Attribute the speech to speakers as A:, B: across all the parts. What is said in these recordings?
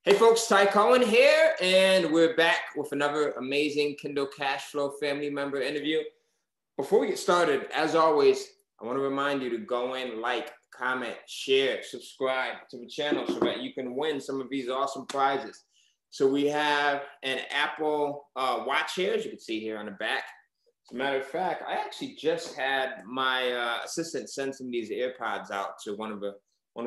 A: Hey folks, Ty Cohen here, and we're back with another amazing Kindle Cash Flow family member interview. Before we get started, as always, I want to remind you to go in, like, comment, share, subscribe to the channel so that you can win some of these awesome prizes. So we have an Apple Watch here, as you can see here on the back. As a matter of fact, I actually just had my assistant send some of these AirPods out to one of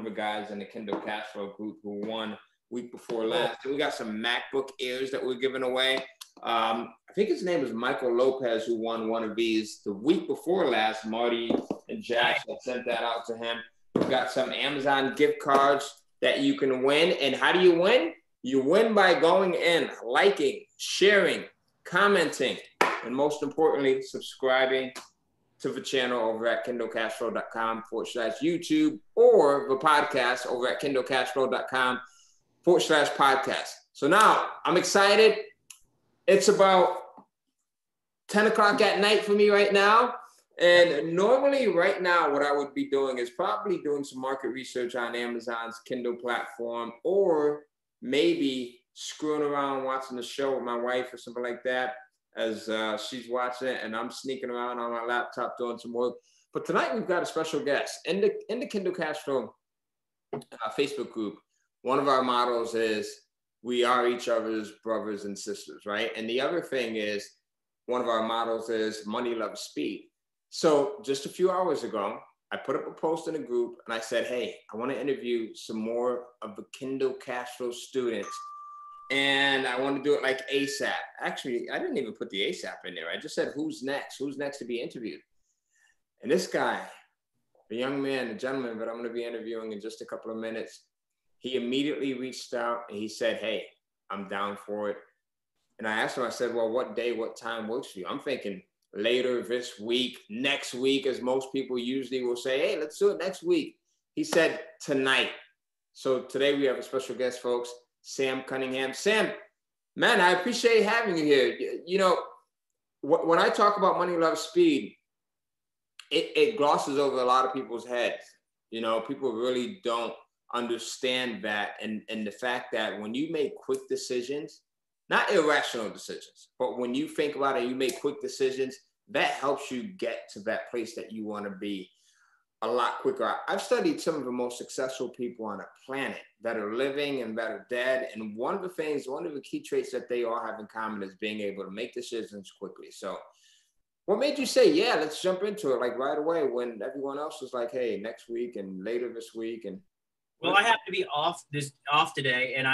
A: the guys in the Kindle Cash Flow group who won week before last. We got some MacBook Airs that we're giving away. I think his name was Michael Lopez, who won one of these the week before last. Marty and Jack had sent that out to him. We've got some Amazon gift cards that you can win. And how do you win? You win by going in, liking, sharing, commenting, and most importantly, subscribing to the channel over at kindlecashflow.com/YouTube or the podcast over at kindlecashflow.com/podcast. So now I'm excited. It's about 10 o'clock at night for me right now. And normally right now, what I would be doing is probably doing some market research on Amazon's Kindle platform, or maybe screwing around watching the show with my wife or something like that as she's watching it and I'm sneaking around on my laptop doing some work. But tonight we've got a special guest in the Kindle Cash Flow Facebook group. One of our mottos is we are each other's brothers and sisters, right? And the other thing is, one of our mottos is money loves speed. So just a few hours ago, I put up a post in a group and I said, hey, I want to interview some more of the Kindle Cash Flow students. And I want to do it like ASAP. Actually, I didn't even put the ASAP in there. I just said, who's next? Who's next to be interviewed? And this guy, the young man, the gentleman that I'm going to be interviewing in just a couple of minutes, he immediately reached out and he said, hey, I'm down for it. And I asked him, I said, well, what day, what time works for you? I'm thinking later this week, next week, as most people usually will say, hey, let's do it next week. He said tonight. So today we have a special guest, folks, Sam Cunningham. Sam, man, I appreciate having you here. You know, when I talk about money loves speed, it glosses over a lot of people's heads. You know, people really don't understand that, and the fact that when you make quick decisions, not irrational decisions, but when you think about it, you make quick decisions, that helps you get to that place that you want to be a lot quicker. I've studied some of the most successful people on the planet that are living and that are dead, and one of the key traits that they all have in common is being able to make decisions quickly. So what made you say, yeah, let's jump into it like right away when everyone else was like, hey, next week and later this week? And
B: well, I have to be off today, and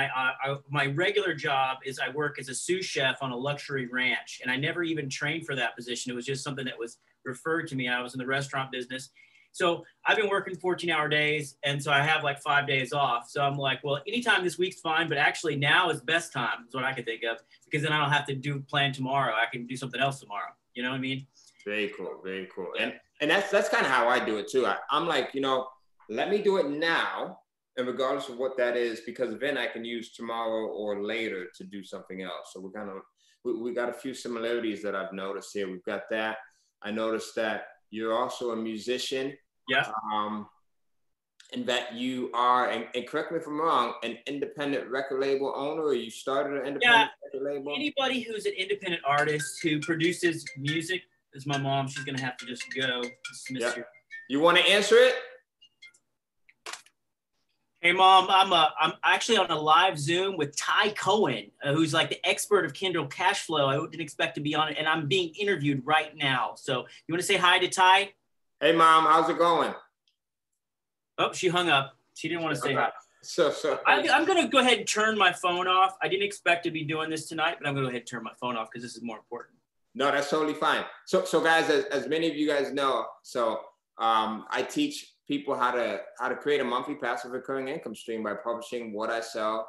B: my regular job is I work as a sous chef on a luxury ranch, and I never even trained for that position. It was just something that was referred to me. I was in the restaurant business, so I've been working 14-hour days, and so I have like 5 days off. So I'm like, well, anytime this week's fine, but actually now is best time is what I can think of, because then I don't have to plan tomorrow. I can do something else tomorrow. You know what I mean? Very cool, very cool.
A: And that's kind of how I do it too. I'm like, you know, let me do it now. And regardless of what that is, because then I can use tomorrow or later to do something else. So we got a few similarities that I've noticed here. We've got that. I noticed that you're also a musician.
B: Yeah.
A: And that you are, and correct me if I'm wrong, an independent record label owner, or you started an independent record label?
B: Anybody who's an independent artist who produces music is my mom. She's going to have to just go.
A: Yep. You want to answer it?
B: Hey, Mom, I'm actually on a live Zoom with Ty Cohen, who's like the expert of Kindle Cash Flow. I didn't expect to be on it, and I'm being interviewed right now. So you want to say hi to Ty?
A: Hey, Mom, how's it going?
B: Oh, she hung up. She didn't want to say hi.
A: So
B: I'm going to go ahead and turn my phone off. I didn't expect to be doing this tonight, but I'm going to go ahead and turn my phone off because this is more important.
A: No, that's totally fine. So guys, as many of you guys know, I teach people how to create a monthly passive recurring income stream by publishing what I sell,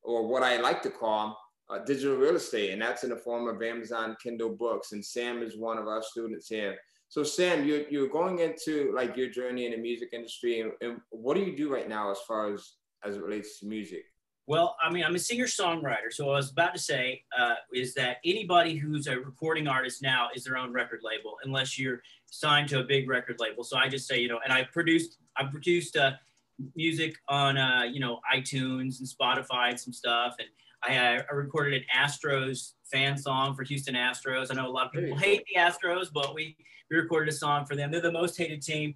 A: or what I like to call digital real estate, and that's in the form of Amazon Kindle books. And Sam is one of our students here. So Sam, you're going into like your journey in the music industry, and what do you do right now as far as it relates to music?
B: Well, I mean, I'm a singer-songwriter. So what I was about to say is that anybody who's a recording artist now is their own record label, unless you're signed to a big record label. So I just say, you know, and I produced music on, you know, iTunes and Spotify and some stuff. And I recorded an Astros fan song for Houston Astros. I know a lot of people hate the Astros, but we recorded a song for them. They're the most hated team.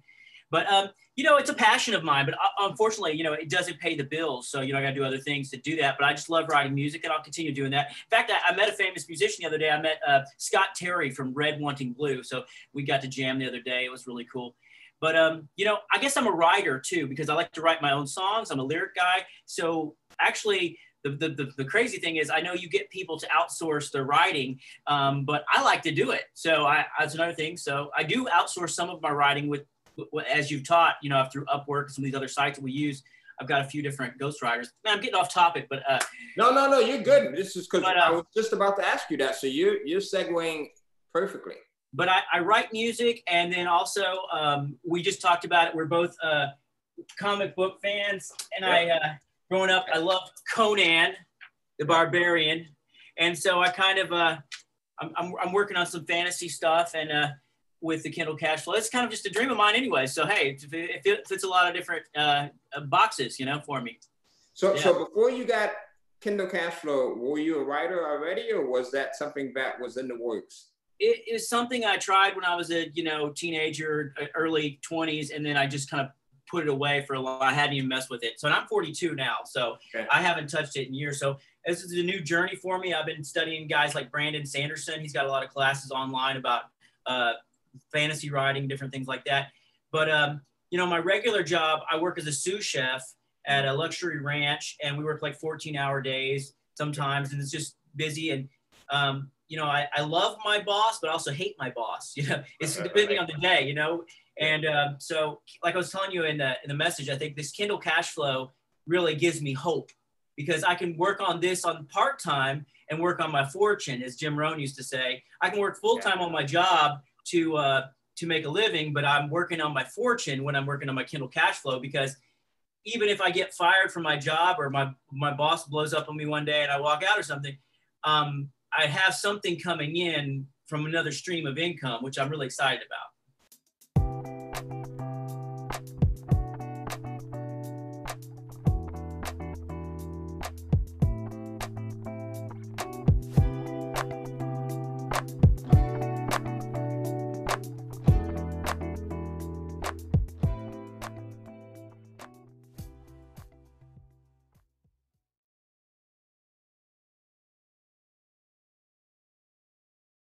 B: But, you know, it's a passion of mine, but unfortunately, you know, it doesn't pay the bills. So, you know, I got to do other things to do that. But I just love writing music, and I'll continue doing that. In fact, I met a famous musician the other day. I met Scott Terry from Red Wanting Blue. So we got to jam the other day. It was really cool. But, you know, I guess I'm a writer, too, because I like to write my own songs. I'm a lyric guy. So actually, the crazy thing is, I know you get people to outsource their writing, but I like to do it. So that's another thing. So I do outsource some of my writing with, as you've taught, you know, through Upwork and some of these other sites that we use. I've got a few different ghostwriters. Man, I'm getting off topic, but
A: no, you're good. This is because I was just about to ask you that. So you're segueing perfectly.
B: But I write music, and then also we just talked about it. We're both comic book fans, and I growing up, I loved Conan the Barbarian, and so I kind of I'm working on some fantasy stuff, and with the Kindle cash flow. It's kind of just a dream of mine anyway. So, hey, it fits a lot of different boxes, you know, for me.
A: So before you got Kindle cash flow, were you a writer already, or was that something that was in the works?
B: It is something I tried when I was a, you know, teenager, early 20s, and then I just kind of put it away for a while. I hadn't even messed with it. So I'm 42 now, so I haven't touched it in years. So this is a new journey for me. I've been studying guys like Brandon Sanderson. He's got a lot of classes online about fantasy writing, different things like that. But, you know, my regular job, I work as a sous chef at a luxury ranch, and we work like 14-hour days sometimes, and it's just busy. And, you know, I love my boss, but I also hate my boss. You know, it's depending on the day, you know. And so like I was telling you in the message, I think this Kindle cash flow really gives me hope, because I can work on this on part-time and work on my fortune, as Jim Rohn used to say. I can work full-time on my job to make a living, but I'm working on my fortune when I'm working on my Kindle cash flow, because even if I get fired from my job, or my boss blows up on me one day and I walk out or something, I have something coming in from another stream of income, which I'm really excited about.